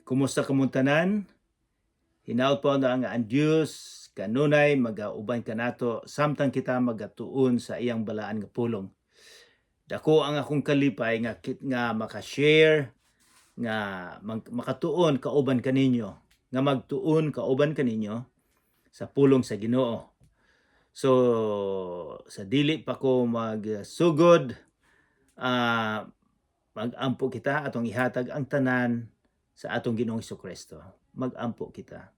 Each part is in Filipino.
Kumusta kamong tanan? Hinaut po na ang Diyos kanunay magauban kanato samtang kita magatuon sa iyang balaan nga pulong. Dako ang akong kalipay nga maka-share nga makatuon kauban kaninyo, nga magtuon kauban kaninyo sa pulong sa Ginoo. So sa dili pa ko magsugod, mag-ampo kita atong ihatag ang tanan sa atong Ginoong Hesukristo. Mag-ampo kita.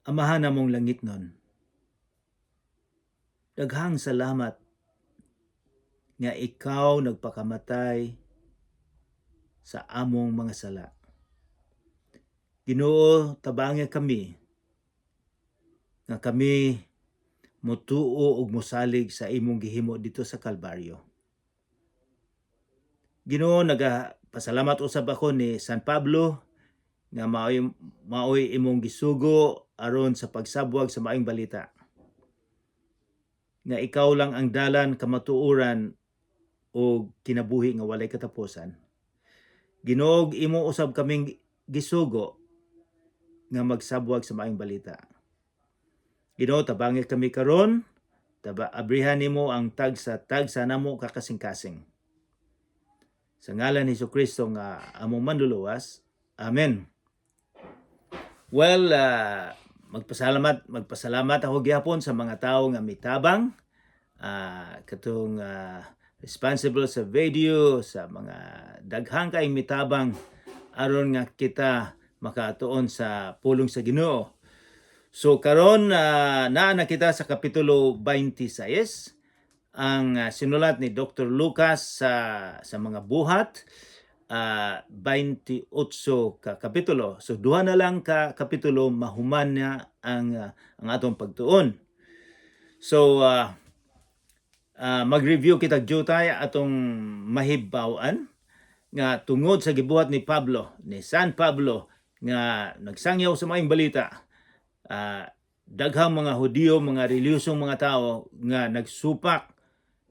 Amahan namong langit nun, daghang salamat nga ikaw nagpakamatay sa among mga sala. Ginoo, tabangan kami nga kami motuo ug mosalig sa imong gihimo dito sa Kalbaryo. Ginoo, nagapasalamat usab ako ni San Pablo nga maoy imong gisugo aron sa pagsabwag sa maayong balita. Nga ikaw lang ang dalan kamatuoran o kinabuhi nga walay katapusan. Ginoo, imo usab kaming gisugo nga magsabwag sa maayong balita. Ginoo, tabangi kami karon, abrihan nimo ang tagsa namo kakasing-kasing. Sa ngalan ni Jesucristo nga among manluluwas. Amen. Well, magpasalamat ako gihapon sa mga tawo nga mitabang, katong responsible sa video, sa mga daghang kaayong mitabang aron nga kita makatuon sa pulong sa Ginoo. So karon naa na kita sa kapitulo 26, ang sinulat ni Dr. Lucas sa mga buhat, 28 ka kapitulo. So duha na lang ka kapitulo mahuman na ang atong pagtuon. So mag-review kita jutay atong mahibbawan nga tungod sa gibuhat ni San Pablo nga nagsangyaw sa maayong balita. Daghang mga Hudiyo, mga reliyosong mga tao nga nagsupak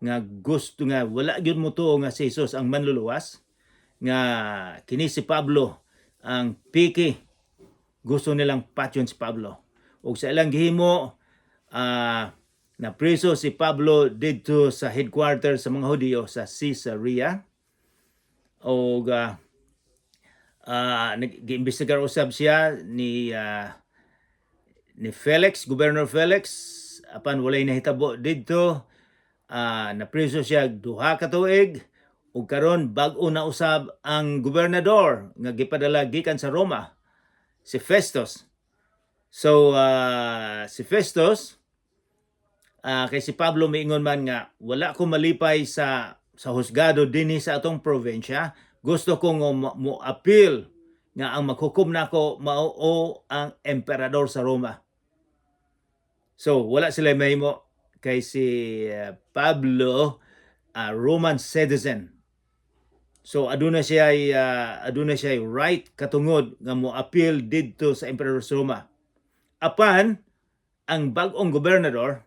nga gusto nga wala gyud motuo nga si Jesus ang manluluwas, nga kini si Pablo ang piki, gusto nilang patyon si Pablo. Ug sa ilang gihimo, na preso si Pablo dito sa headquarters sa mga Hudiyo sa Caesarea. Og nag-iimbestigar usab siya ni Felix, Governor Felix, apan walay nahitabo dito. Napreso siya duha ka tuig, ug karon bag-o na usab ang gobernador nga gipadala gikan sa Roma, si Festus. So si Festus, kay si Pablo miingon man nga wala ko malipay sa husgado dinhi sa atong probinsya, gusto ko mo appeal nga ang maghukom nako mao ang emperador sa Roma. So wala sila mahimo kay si Pablo Roman citizen. So aduna siya right katungod nga mo appeal didto sa emperador sa Roma. Apan ang bag-ong gobernador,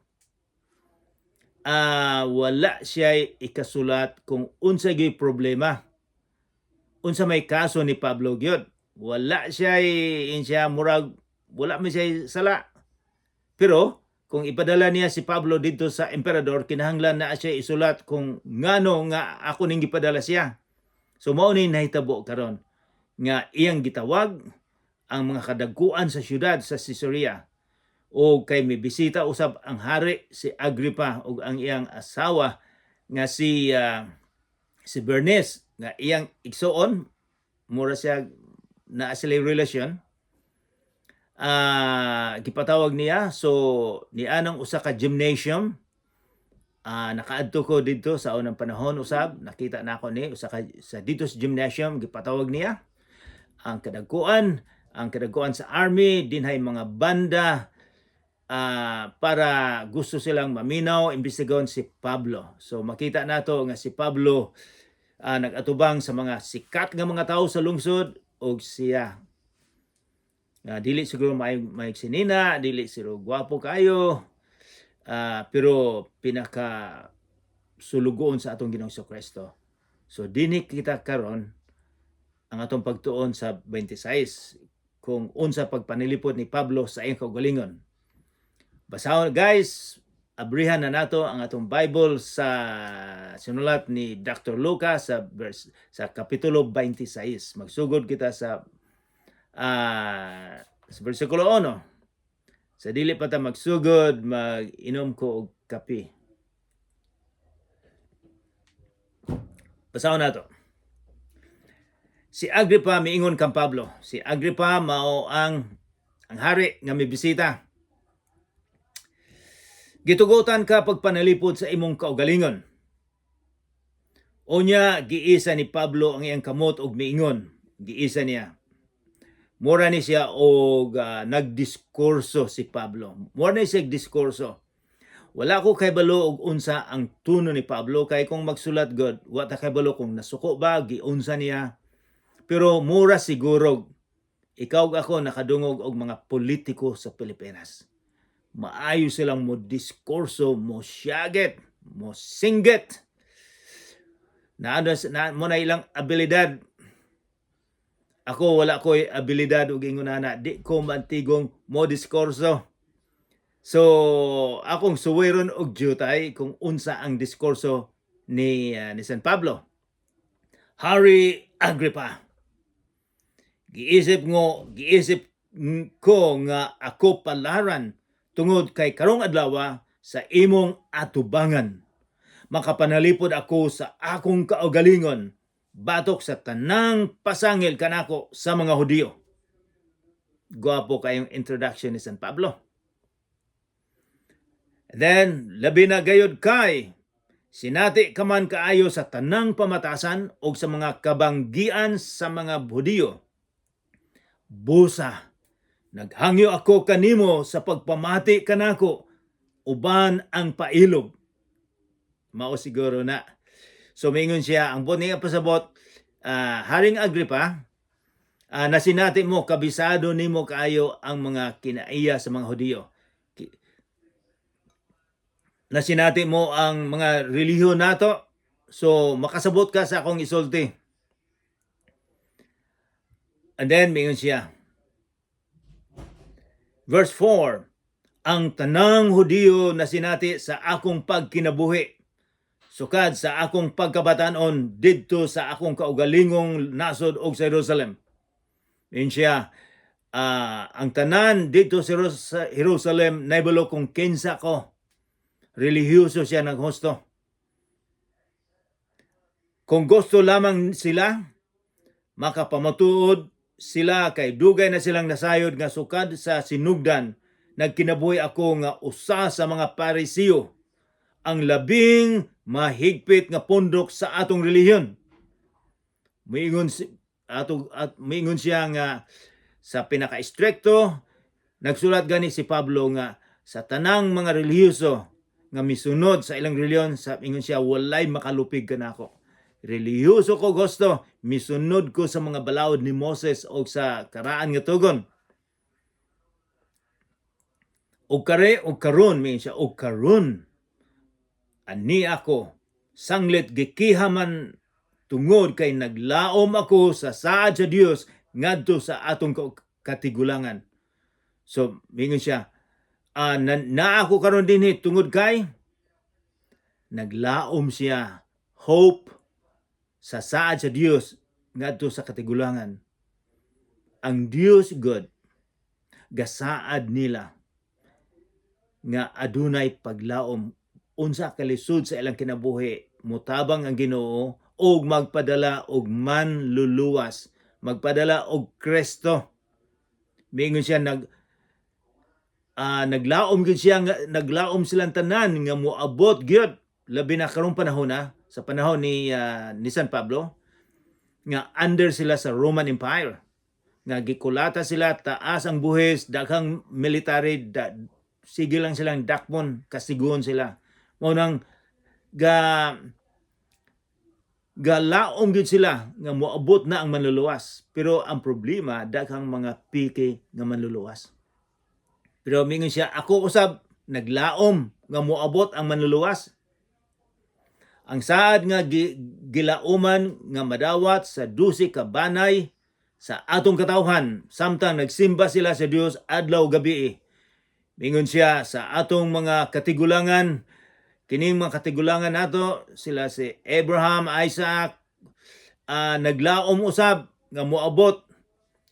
wala siya ikasulat kung unsa gyud problema, unsa may kaso ni Pablo gyud. Wala siya murag wala man siya sala. Pero kung ipadala niya si Pablo dito sa emperador, kinahanglan na siya isulat kung ngano nga ako ning gipadala siya. So mao ni nahitabo karon nga iyang gitawag ang mga kadagkuan sa syudad sa Caesarea, o kay may bisita usab ang hari si Agrippa ug ang iyang asawa nga si Bernice, nga iyang igsoon, mura siya na sila relasyon. Gipatawag niya. So nianang usa ka gymnasium, nakaadto ko dito sa unang panahon usab, nakita na ako ni usa ka sa dito sa gymnasium. Gipatawag niya ang kadagkuan sa army, dinhay mga banda, para gusto silang maminaw, imbestigahan si Pablo. So makita nato nga si Pablo nagatubang sa mga sikat nga mga tawo sa lungsod, og siya dili siguro may sinina, dili siguro gwapo kayo, pero pinaka sulugoon sa atong Ginoong Jesucristo. So dinhi kita karon ang atong pagtuon sa 26 kung unsa pagpanilipod ni Pablo sa iyang kaugalingon. Basahon guys, abrihan na nato ang atong Bible sa sinulat ni Dr. Lucas sa kapitulo 26. Magsugod kita sa versikulo 1. Sa dili pa ta magsugod, mag-inom ko og kape. Basahon nato. Si Agrippa miingon kang Pablo. Si Agrippa mao ang hari nga may bisita. Gitugutan ka pagpanalipod sa imong kaugalingon. Unya giisa ni Pablo ang iyang kamot og miingon. Giisa niya. Mura ni siya og nagdiskurso si Pablo. Mura ni siya diskurso. Wala ko kay balo og unsa ang tuno ni Pablo kay kung magsulat god, wa ta kay balo kung nasuko ba giunsa niya. Pero mura siguro ikaw ako nakadungog og mga politiko sa Pilipinas. Maayo silang mo diskurso, mo syaget, mo singget. Na mo na ilang abilidad. Ako wala ko'y abilidad og ingonana, di ko mantigong mo diskurso. So akong suwiron og jutay kung unsa ang diskurso ni San Pablo. Hari Agrippa. Giisip ko nga ako palaran tungod kay karong adlaw sa imong atubangan. Makapanalipod ako sa akong kaugalingon batok sa tanang pasangil kanako sa mga Hudiyo. Guwapo kayong introduction ni San Pablo. Then, labi na gayod kay, sinati ka man kaayo sa tanang pamatasan o sa mga kabanggian sa mga Hudiyo. Busa, naghangyo ako kanimo sa pagpamati kanako, uban ang pailog. Mao siguro na. So, mingon siya, ang buot niya pasabot, Haring Agrippa, nasinati mo, kabisado nimo kaayo ang mga kinaiya sa mga Hudiyo. Nasinati mo ang mga relihiyon nato, so makasabot ka sa akong isulti. And then, mingon siya, verse 4, ang tanang Hudiyo na sinati sa akong pagkinabuhi, sukad sa akong pagkabatanon didto sa akong kaugalingong nasod og sa Jerusalem. Mingon siya, ang tanan dito sa Jerusalem, naibalo kong kinsa ko. Relihiyoso siya ng husto. Kung gusto lamang sila, makapamatuod sila kay dugay na silang nasayod nga sukad sa sinugdan, nagkinabuhi ako nga usa sa mga Parisiyo, ang labing mahigpit nga pundok sa atong relihiyon. Miingon siya nga sa pinaka-istrikto, nagsulat gani si Pablo nga sa tanang mga relihiyoso nga misunod sa ilang relihiyon, sa ingon siya, walay makalupig kanako. Relihiyoso ko gusto, misunod ko sa mga balaod ni Moses o sa karaan nga tugon. O karon, mingon siya, o karon, ani ako, sanglit gikihaman tungod kay naglaom ako sa saad sa Dios ngadto sa atong katigulangan. So, mingon siya, na ako karon dinhi tungod kay naglaom siya hope sa saad sa Dios ngadto sa katigulangan. Ang Dios God gasaad nila nga adunay paglaom unsa kalisod sa ilang kinabuhi, mutabang ang Ginoo og magpadala og manluluwas, magpadala og Kristo. Mingon siya naglaom gid siya nga naglaom silang tanan nga moabot gyud labi na karong panahon sa panahon ni San Pablo nga under sila sa Roman Empire, nga gikulata sila, taas ang buhis, daghang military, sige lang silang dakmon, kasiguon sila. Mo nang galaom gid sila nga moabot na ang manluluwas, pero ang problema daghang mga piki nga manluluwas. Pero mingon siya, ako usab naglaom nga moabot ang manluluwas. Ang saad nga gilauman nga madawat sa 12 ka banay sa atong katawhan samtang nagsimba sila sa Dios adlaw gabi. Mingon siya sa atong mga katigulangan, kining mga katigulangan nato sila si Abraham, Isaac, naglaom usab nga moabot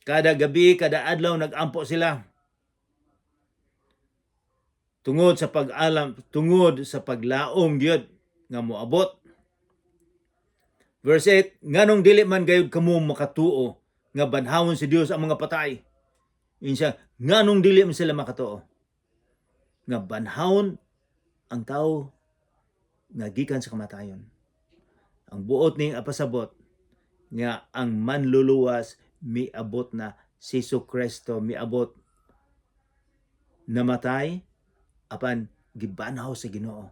kada gabi, kada adlaw nagampo sila. Tungod sa pag-alam, tungod sa paglaom gyud nga moabot. Verse 8, nganong dili man gayud kamo makatuo nga banhawon si Dios ang mga patay. Yun siya, nganong dili man sila makatuo nga banhawon ang tao nga gikan sa kamatayon. Ang buot ning apasabot nga ang manluluwas miabot na si Jesucristo, miabot namatay apan gibanhaw sa Ginoo.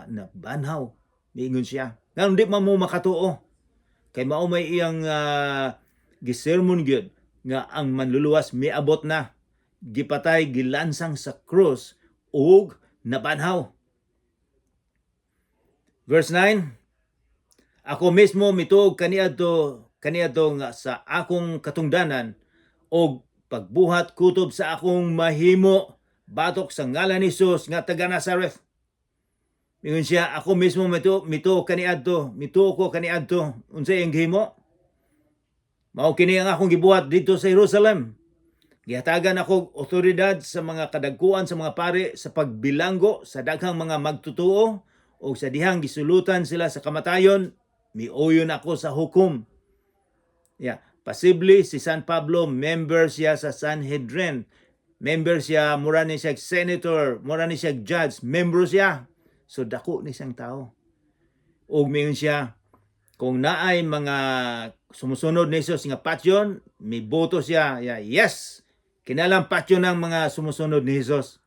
Nabanhaw miingon siya. Nganong di man mo makatuo? Kay mao may iyang gisermon gyud nga ang manluluwas miabot na, gipatay, gilansang sa krus ug nabanhaw. Verse 9, ako mismo mituog kaniadto nga sa akong katungdanan og pagbuhat kutob sa akong mahimo batok sa ngalan ni Jesus nga taga Nazareth. Mingon siya, ako mismo mituo ko kaniadto unsay ang gihimo? Mao kini ang akong gibuhat dito sa Jerusalem. Gihatagan ako otoridad sa mga kadagkuan sa mga pari sa pagbilanggo sa daghang mga magtutuo o sa dihang gisulutan sila sa kamatayon, miuyon ako sa hukom. Posible si San Pablo, member siya sa Sanhedrin. Member siya, mura ni siya senator, mura ni siya judge, member siya. So dako ni siyang tao. Ug mingon siya, kung naay mga sumusunod ni Jesus nga patyon, may boto siya, yes, kinalang patyon ng mga sumusunod ni Jesus.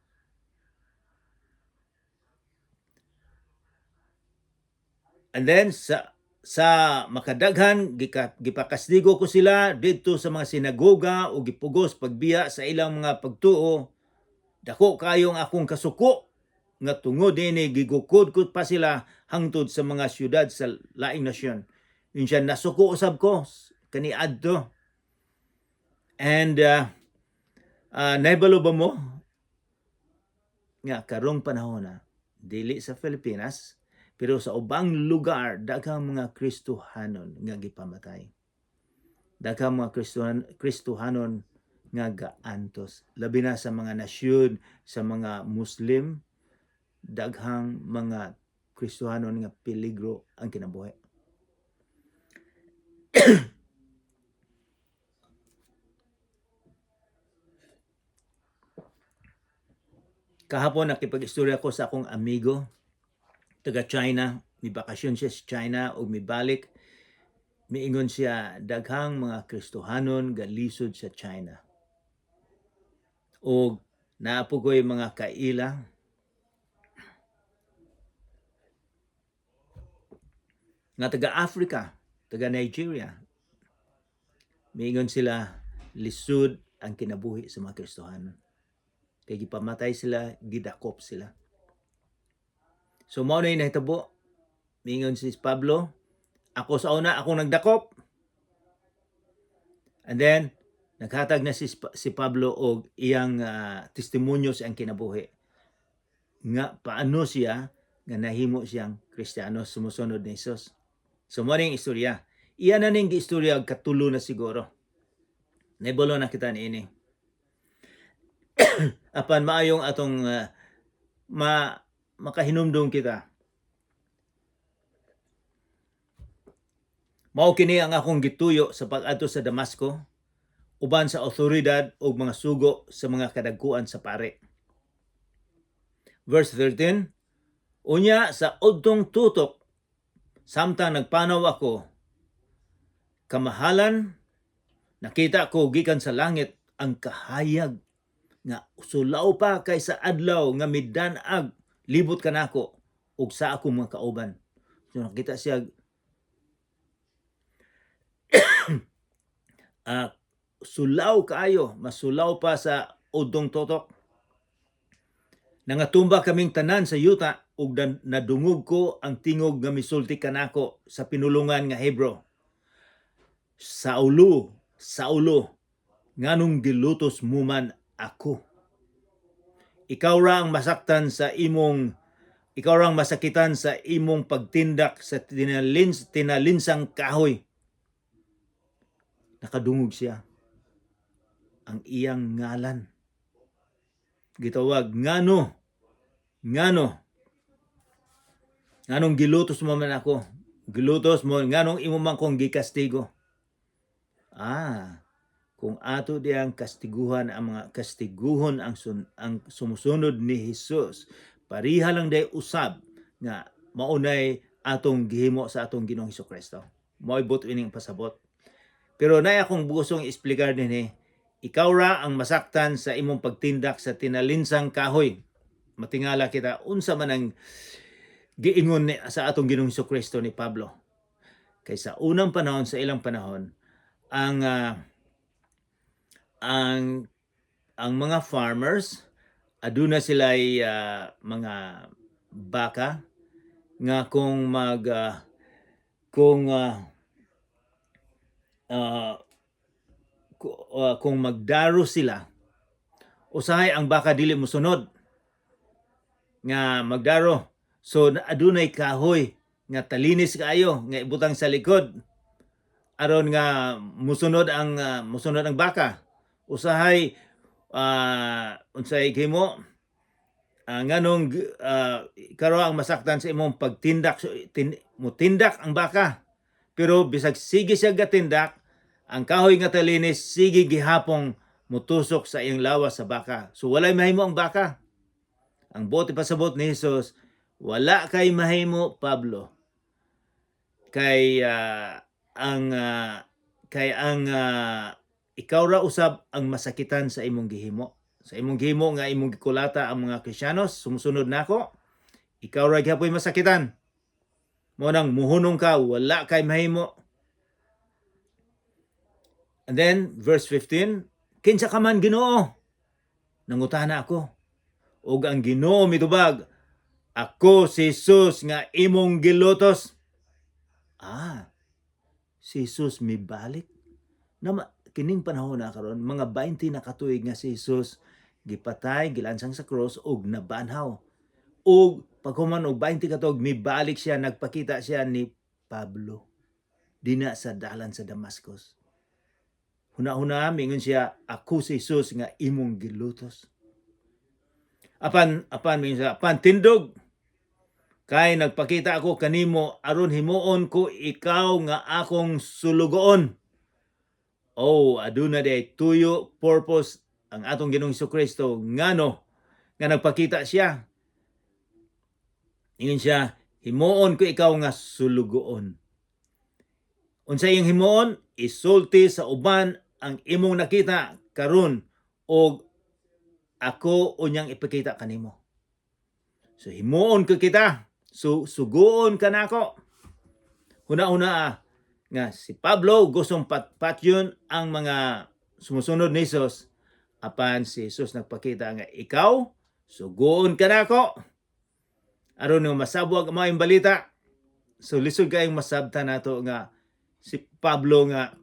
And then sa makadaghan gipakasdigo ko sila didto sa mga sinagoga o gipugos pagbiya sa ilang mga pagtuo. Dako kayong akong kasuko nga tungod dinhi gigukod ko pa sila hangtod sa mga syudad sa laing nasyon. Yun siya, nasuko usab ko kaniadto. And naibalo ba mo nga karong panahon na dili sa Pilipinas pero sa ubang lugar daghang mga Kristohanon nga gipamatay. Daghang mga Kristohanon nga gaantos. Labi na sa mga nasyon, sa mga Muslim, daghang mga Kristohanon nga peligro ang kinabuhi. Kahapon nakipag-istorya ko sa akong amigo taga China, may bakasyon siya sa China o may balik, miingon siya daghang mga Kristohanon galisod sa China. O naapo ko'y mga kaila nga taga Africa, taga Nigeria. Miingon sila lisod ang kinabuhi sa mga Kristohanon. Kaya gipamatay sila, gidakop sila. So mao na nahitabo. Mingon si Pablo, ako sa una akong nagdakop. And then naghatag na si Pablo og iyang testimonyo sa ang kinabuhi. Nga paano siya nga nahimo siyang Kristiyano sumusunod ni Jesus. So mao ning istorya. Iyan na ning istorya katulo na siguro. Naibalo na kita niini. Apan maayong atong makahinumdum kita. Mao kini ang akong gituyo sa pag-adto sa Damasco uban sa otoridad ug mga sugo sa mga kadagkuan sa pare. Verse 13, unya sa udtong tutok samtang nagpanaw ako, kamahalan nakita ko gikan sa langit ang kahayag nga sulaw pa kaysa adlaw nga midanag libot kanako ug sa akong mga kauban. So nakita siya sulaw kaayo, masulaw pa sa udtong tutok. Nangatumba kaming tanan sa yuta ug nadungog ko ang tingog nga misulti kanako sa pinulungan nga Hebro. Saulo, Saulo, nganong gilutos mo man ako? Ikaw ra ang masakitan sa imong pagtindak sa tinalinsang kahoy. Nakadungog siya. Ang iyang ngalan gitawag nganong gilutos mo man ako? Gilutos mo nganong imo man kong gikastigo? Kung ato diyang kastiguhan ang mga kastiguhon ang sumusunod ni Jesus, pariha lang day usab nga maunay atong gihimo sa atong Ginoong Hesukristo. Mo'y buot ining pasabot. Pero nay akong gustong explicar dinhi, ikaw ra ang masaktan sa imong pagtindak sa tinalinsang kahoy. Matingala kita unsa man ang giingon sa atong Ginoong Hesukristo ni Pablo. Kay sa unang panahon, sa ilang panahon, ang mga farmers aduna sila'y mga baka nga kung magdaro sila, usahay ang baka dili mosunod nga magdaro. So adunay kahoy nga talinis kaayo nga ibutang sa likod aron nga musunod ang baka. Usahay unsay gihimo nganong karo ang masaktan sa imong pagtindak, mutindak ang baka, pero bisag sige siya gatindak, ang kahoy nga talinis sige gihapong mutusok sa iyang lawas sa baka. So walay mahimo ang baka. Ang bote pasabot ni Jesus, wala kay mahimo, Pablo, kay ikaw ra usab ang masakitan sa imong gihimo. Sa imong gihimo nga imong gikulata ang mga Kristiyanos sumusunod nako, ikaw ra gyapon masakitan. Mo nang muhunong ka, wala kay mahimo. And then verse 15, kinsa ka man Ginoo? Nangutana ako. Ug ang Ginoo mitubag, ako si Jesus nga imong gilutos. Si Jesus mibalik na kining panahon na karon, mga 20 na katuig nga si Jesus gipatay, gilansang sa cross ug nabanhaw. Ug paghuman og 20 ka tuig mibalik siya, nagpakita siya ni Pablo dina sa dalan sa Damascus. Huna-huna mingon siya, ako si Jesus nga imong gilutos. Apan mingon siya, tindog kay nagpakita ako kanimo aron himuon ko ikaw nga akong sulugoon. Aduna day tuyo purpose ang atong Ginoong Hesukristo ngano nga nagpakita siya. Ingon siya, himuon ko ikaw nga sulugoon. Unsay iyang himuon? Isulti sa uban ang imong nakita karon og ako unyang ipakita kanimo. So himuon ko kita, sugoon ka nako. Huna-huna nga si Pablo gustong patyon ang mga sumusunod ni Jesus, apan si Jesus nagpakita nga ikaw sugoon ka nako aron nga masabwag ang mga balita. So lisod kayong masabtan nato nga si Pablo nga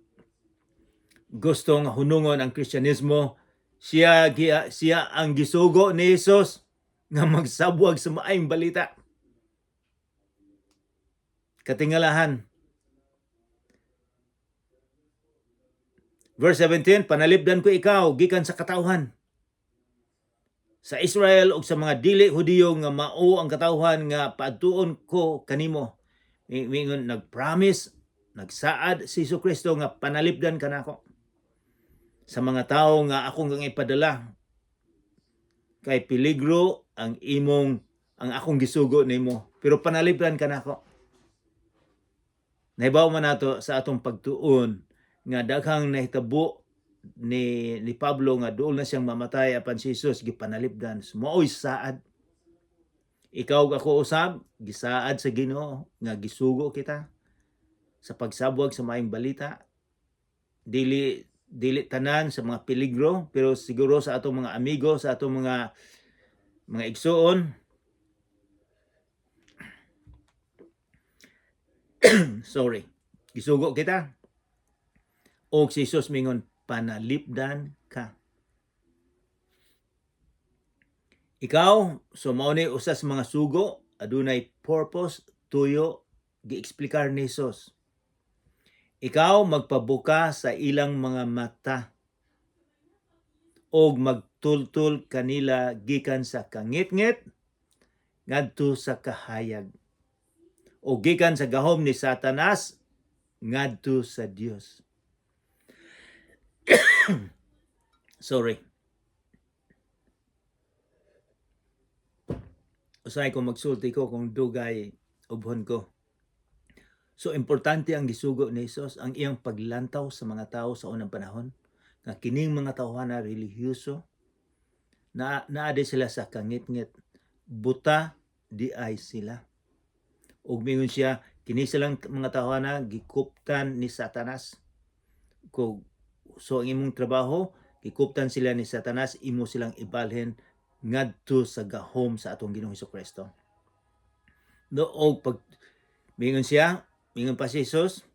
gustong hunungon ang Kristyanismo. Siya ang gisugo ni Jesus nga magsabwag sa maayong balita. Katingalahan, verse 17, panalipdan ko ikaw gikan sa katawhan sa Israel ug sa mga dili Hudiyo nga mao ang katawhan nga paadtuon ko kanimo. Mingon nagpromise, nagsaad si Jesucristo nga panalipdan kanako sa mga tawo nga akong ipadala. Kay peligro ang akong gisugo nimo, pero panalipdan kanako. Nahibaw man nato sa atong pagtuon nga daghang nahitabo ni Pablo nga duol na siyang mamatay apan si Jesus gipanalipdan. Mao'y saad. Ikaw ako usab gisaad sa Ginoo nga gisugo kita sa pagsabwag sa maayong balita. Dili tanan sa mga peligro, pero siguro sa atong mga amigo, sa atong mga igsuon, Sorry. Gisugo kita. O si Jesus mingon, panalipdan ka. Ikaw, so mao ni usas mga sugo, adunay purpose, tuyo, gi-explikar ni Jesus. Ikaw magpabuka sa ilang mga mata og magtultol kanila gikan sa kangit-ngit ngadto sa kahayag o gikan sa gahom ni Satanas ngadto sa Dios. Sorry. Usay ko magsulti ko kung dugay ubhon ko. So importante ang gisugo ni Jesus, ang iyang paglantaw sa mga tao sa unang panahon nga kining mga tawhana relihiyoso naade sila sa kangit-ngit, buta di ay sila. Ug mingon siya, kini silang mga tawhana gikuptan ni Satanas. So ang imong trabaho, gikuptan sila ni Satanas, imo silang ibalhin ngadto sa gahom sa atong Ginoong Hesukristo. No, og pag mingon pa si Jesus,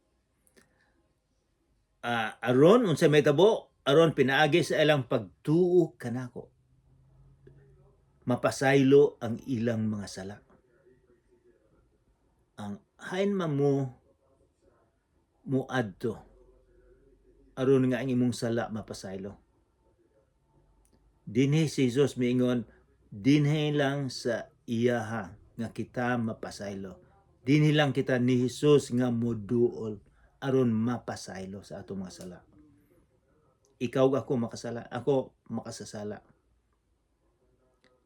aron unsay may tabo, aron pinaagi sa ilang pagtuo kanako. Mapasaylo ang ilang mga sala. Ang hain man mo adto aron nga ang imong sala mapasaylo. Dinhi si Jesus miingon, dinhi lang sa iyaha nga kita mapasaylo. Dinhi lang kita ni Jesus nga moduol aron mapasaylo sa atong mga sala. Ikaw ako makasasala.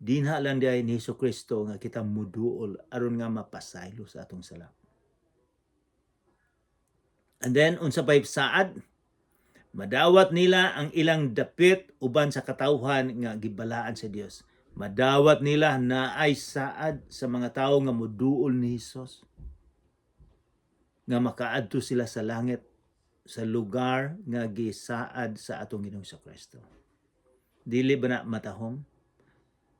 Dinha lang diay ni Hesukristo nga kita moduol aron nga mapasaylo sa atong sala. And then unsa pay saad? Madawat nila ang ilang dapit uban sa katawhan nga gibalaan sa Dios. Madawat nila na ay saad sa mga tawo nga moduol ni Hesus. Nga makaadto sila sa langit, sa lugar nga gisaad sa atong Ginoong Hesukristo. Dili ba na matahom?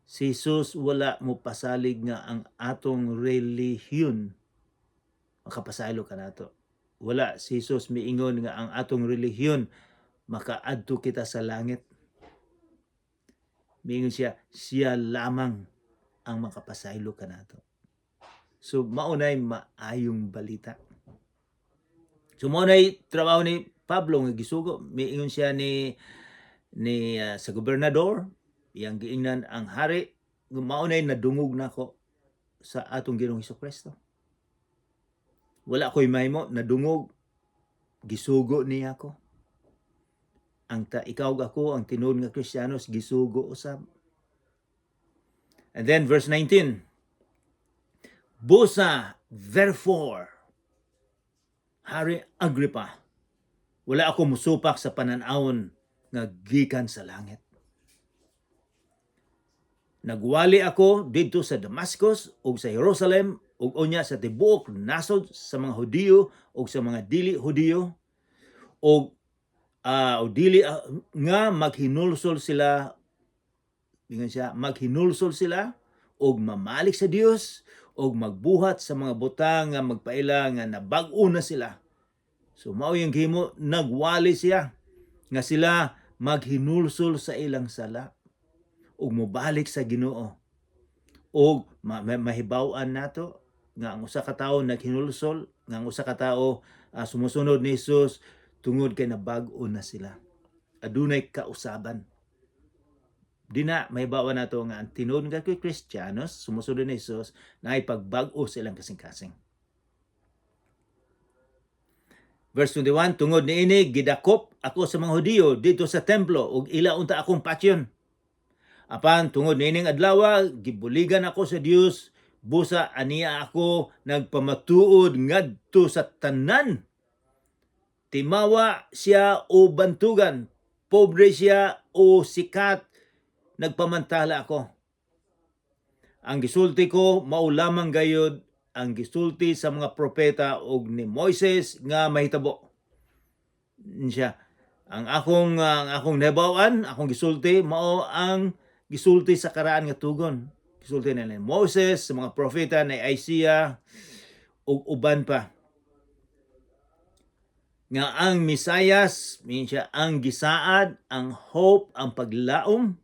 Si Jesus wala mo pasalig nga ang atong relihiyon makapasaylo ka nato. Wala si Jesus miingon nga ang atong relihiyon makaadto kita sa langit. Miingon siya lamang ang makapasaylo ka nato. So maunay maayong balita. So maunay trabaho ni Pablo nga gisugo, miingon siya ni sa gobernador, iyang giingnan ang hari, maunay nadungog nako sa atong Ginoong Hesukristo. Wala ko'y mahimo, nadungog, gisugo niya ako. Ikaw ako, ang tinuod nga Kristiyanos, gisugo usab. And then verse 19, Busa, therefore, Hari Agrippa, wala ako musupak sa pananawon nga gikan sa langit. Nagwali ako dito sa Damascus ug sa Jerusalem ug unya sa tibuok nasod sa mga Hudiyo ug sa mga dili Hudiyo ug dili nga maghinulsol sila ug mamalik sa Dios ug magbuhat sa mga butang nga magpaila nga nabag-o na sila. So mao yung gihimo, nagwali siya nga sila maghinulsol sa ilang sala ug mobalik sa Ginoo. Og mahibaw-an nato nga ang usa ka tawo naghinulsol, nga ang usa ka tawo sumusunod ni Jesus tungod kay nabag-o na sila. Adunay kausaban. Di na mahibaw-an nato nga ang tinuod nga kay Kristiyanos sumusunod ni Jesus na ay pagbag-o sa ilang kasing-kasing. Verse 21, tungod niini gidakop ako sa mga Hudiyo dito sa templo ug ila unta akong patyon. Apan tungod niining adlaw gibuligan ako sa Dios, busa aniya ako nagpamatuod ngadto sa tanan. Timawa siya o bantugan, pobre siya o sikat, nagpamantala ako. Ang gisulti ko mao lamang gayud ang gisulti sa mga propeta ug ni Moises nga mahitabo. Siya ang akong nahibaw-an, akong gisulti mao ang gisulti sa karaan nga tugon. Gisulti na ni Moses, sa mga propeta na Isaiah ug uban pa. nga ang Misayas siya ang gisaad, ang hope, ang paglaom,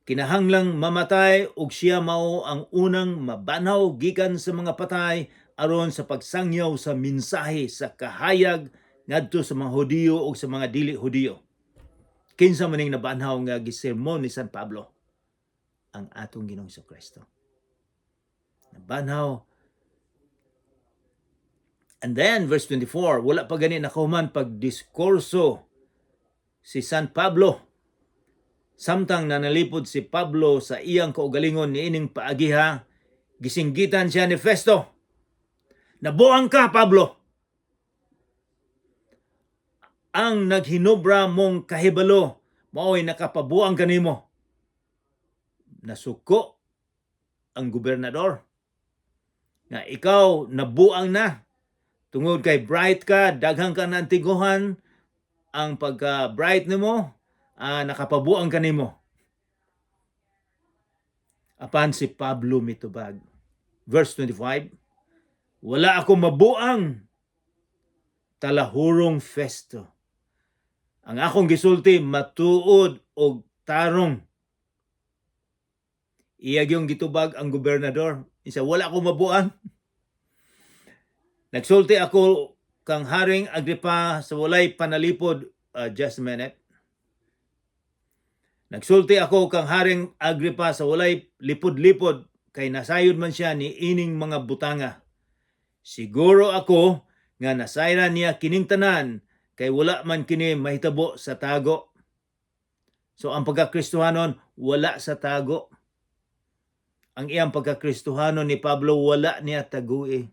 kinahanglang mamatay ug siya mao ang unang mabanaw gikan sa mga patay aron sa pagsangyaw sa mensahe sa kahayag ngadto sa mga Hudiyo ug sa mga dili Hudiyo. Kinsa maning nabanhaw nga gisermon ni San Pablo? Ang atong Ginoong Kristo. Nabanhaw. And then, verse 24, wala pa gani nakahuman pagdiskurso si San Pablo. Samtang nanalipod si Pablo sa iyang kaugalingon ni ining paagiha, gisinggitan siya ni Festo. Nabuang ka, Pablo! Ang naghinubra mong kahibalo, mao'y nakapabuang kanimo. Nasuko ang gobernador nga ikaw nabuang na. Tungod kay bright ka, daghang ka ng tiguhan, ang pagka-bright nimo, nakapabuang ka nimo. Apan si Pablo mitubag. Verse 25, wala ako mabuang, talahurong Festo. Ang akong gisulti, matuod og tarong. Iyag yung gitubag ang gobernador. Isa, wala ako mabuang. Nagsulti ako kang Haring Agripa sa walay panalipod, just a minute. Nagsulti ako kang Haring Agripa sa walay lipod-lipod kay nasayod man siya ni ining mga butanga. Siguro ako nga nasayran niya kining tanan kay wala man kini mahitabo sa tago. So ang pagkakristohanon wala sa tago. Ang iyang pagkakristohanon ni Pablo wala niya tagui.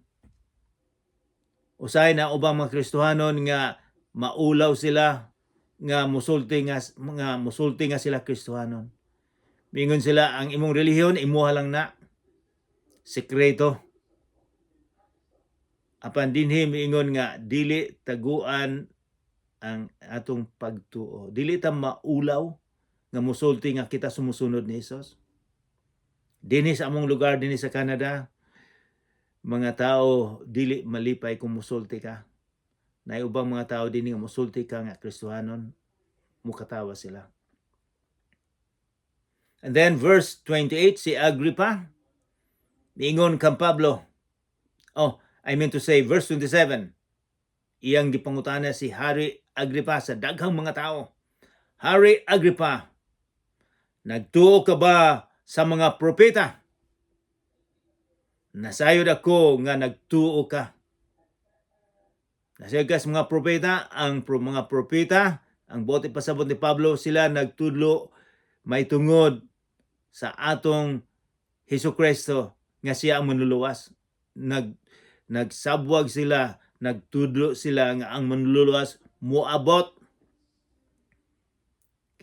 Usay na ubang mga Kristohanon nga maulaw sila nga musulti nga sila Kristohanon. Mingon sila ang imong relihiyon imuha lang na sekreto. Apan dinhi miingon nga dili taguan ang atong pagtuo. Dili ta maulaw nga musulti nga kita sumusunod ni Hesus. Dinhi sa among lugar dinhi sa Canada, mga tao dili malipay kung musulti ka. Nay ubang mga tao dinhi nga musulti ka nga Kristohanon, mukatawa sila. And then verse 28, si Agrippa niingon kang Pablo. Verse 27. Iyang gipangutana si Hari Agrippa sa daghang mga tao. Hari Agrippa, nagtuo ka ba sa mga propeta? Nasayod ako nga nagtuo ka. Nasayod ka sa mga propeta, ang mga propeta, ang bote pasabot ni Pablo, sila nagtudlo may tungod sa atong Hesukristo nga siya ang manluluwas. Nagsabwag sila, nagtudlo sila nga ang manluluwas moabot.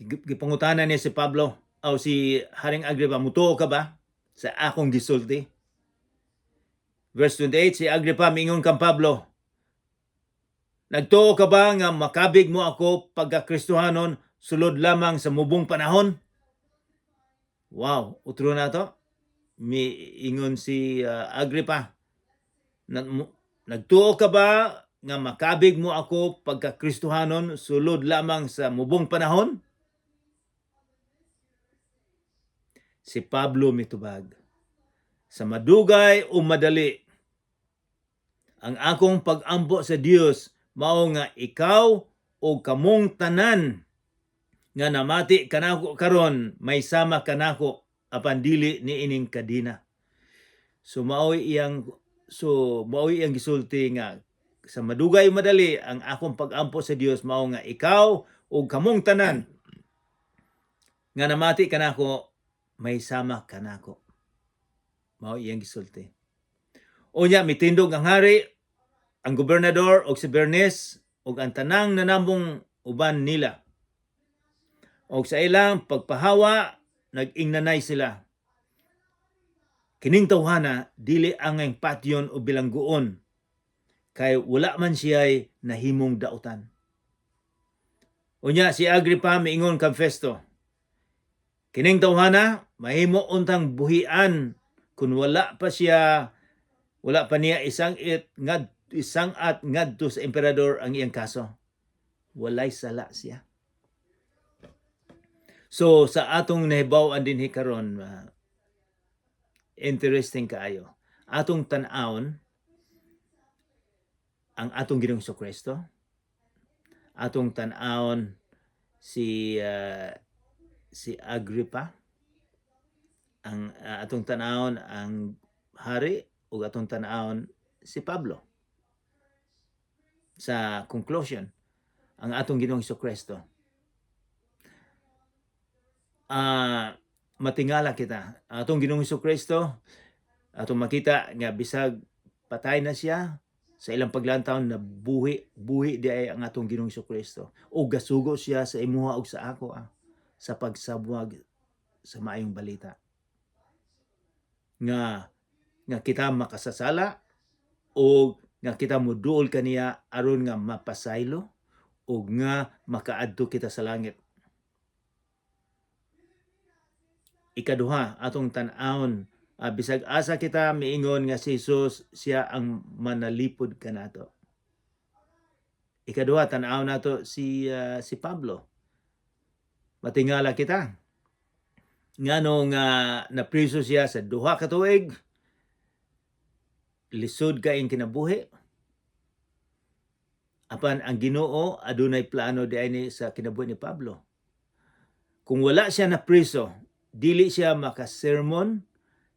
Gipangutana niya si Pablo o si Haring Agrippa, mutuo ka ba sa akong gisulti? Verse 28, si Agrippa miingon kang Pablo, nagtuo ka ba nga makabig mo ako pagkakristohanon sulod lamang sa mubong panahon? Wow, utro na to. Miingon si Agrippa, nagtuo ka ba nga makabig mo ako pagkakristohanon sulod lamang sa mubong panahon? Si Pablo mitubag, sa madugay o madali, ang akong pag-ampo sa Dios mao nga ikaw o kamong tanan nga namati kanako karon may sama kanako apan dili ni ining kadina. So maoy iyang gisulti nga sa madugay o madali ang akong pag-ampo sa Dios mao nga ikaw o kamong tanan nga namati kanako may sama kanako. Mao iyang gisulti. Unya mitindog ang hari, ang gobernador og si Bernice og ang tanang nanambong uban nila. Og sa ilang pagpahawa nag-ingnanay sila. Kining tawhana dili angay patyon o bilangguon kay wala man siya'y nahimong dautan. Unya si Agrippa miingon kang Festo, kining tawhana mahimo untang buhian kung wala pa niya isang isangat ngadto sa emperador ang iyang kaso. Walay sala siya. So sa atong nahibaw-an dinhi karon, interesting kaayo. Atong tan-awon ang atong Ginoong Jesucristo. Atong tan-awon si Agrippa. Ang atong tan-awon ang hari ug atong tan-awon si Pablo. Sa conclusion, ang atong Ginoong Jesucristo. Matingala kita. Atong Ginoong Jesucristo, atong makita nga bisag patay na siya, sa ilang paglantaw na buhi di ay ang atong Ginoong Jesucristo. O gasugo siya sa imuha ug sa ako sa pagsabwag sa maayong balita. Nga kita makasasala o nga kita moduol kaniya aron nga mapasaylo o nga makaadto kita sa langit. Ikaduha, atong tan-awon, bisag asa kita miingon nga si Jesus siya ang manalipod kanato. Ikaduha, tan-awon nato si Pablo. Matingala kita. Nganong napriso siya sa duha ka tuig, lisod kaayong kinabuhi. Apan ang Ginoo adunay plano diayni sa kinabuhi ni Pablo. Kung wala siya napriso, dili siya makasermon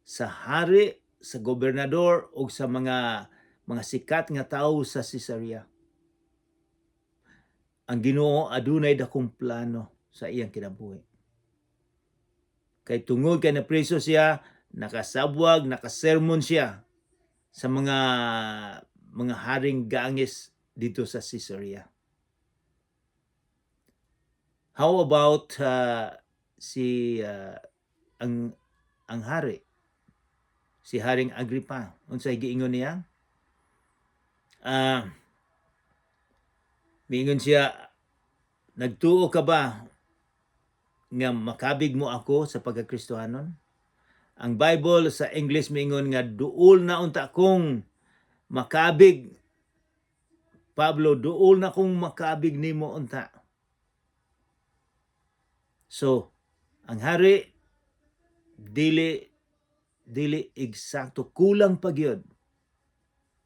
sa hari, sa gobernador o sa mga sikat nga tawo sa Caesarea. Ang Ginoo adunay dakong plano sa iyang kinabuhi. Kay tungod kay napriso siya, nakasabwag, nakasermon siya sa mga haring gangis dito sa Caesarea. How about ang hari, si Haring Agrippa? Unsay giingon niya? Miingon siya, nagtuo ka ba nga makabig mo ako sa pagkakristohanon? Ang Bible sa English miingon nga duol na unta kong makabig, Pablo, duol na kong makabig nimo unta. So, ang hari dili eksakto, kulang pa gyud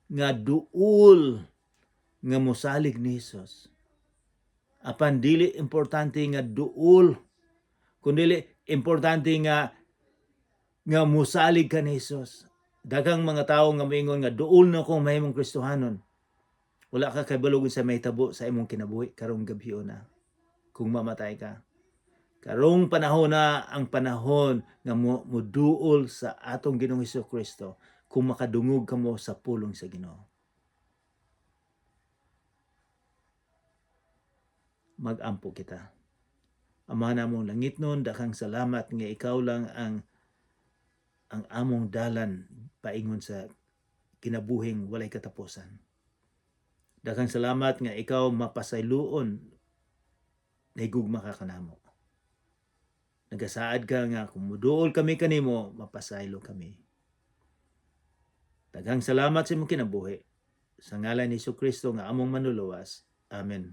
nga duol nga mosalig ni Jesus. Apan dili importante nga duol, kundi importante nga mosalig ka ni Jesus. Daghang mga tawo nga moingon nga duol na kong mahimong Kristohanon. Wala ka kay balog sa mahitabo sa imong kinabuhi karong gabi na kung mamatay ka. Karong panahon na ang panahon nga moduol sa atong Ginoong Jesucristo kung makadungog kamo sa pulong sa Ginoo. Mag-ampo kita. Ama namong langitnon, daghang salamat nga ikaw lang ang among dalan paingon sa kinabuhing walay katapusan. Daghang salamat nga ikaw mapasayloon na higugma ka kanamo. Nagasaad ka nga kung muduol kami kanimo, mapasaylo kami. Daghang salamat sa imong kinabuhi. Sa ngalan ni Jesucristo nga among manluluwas. Amen.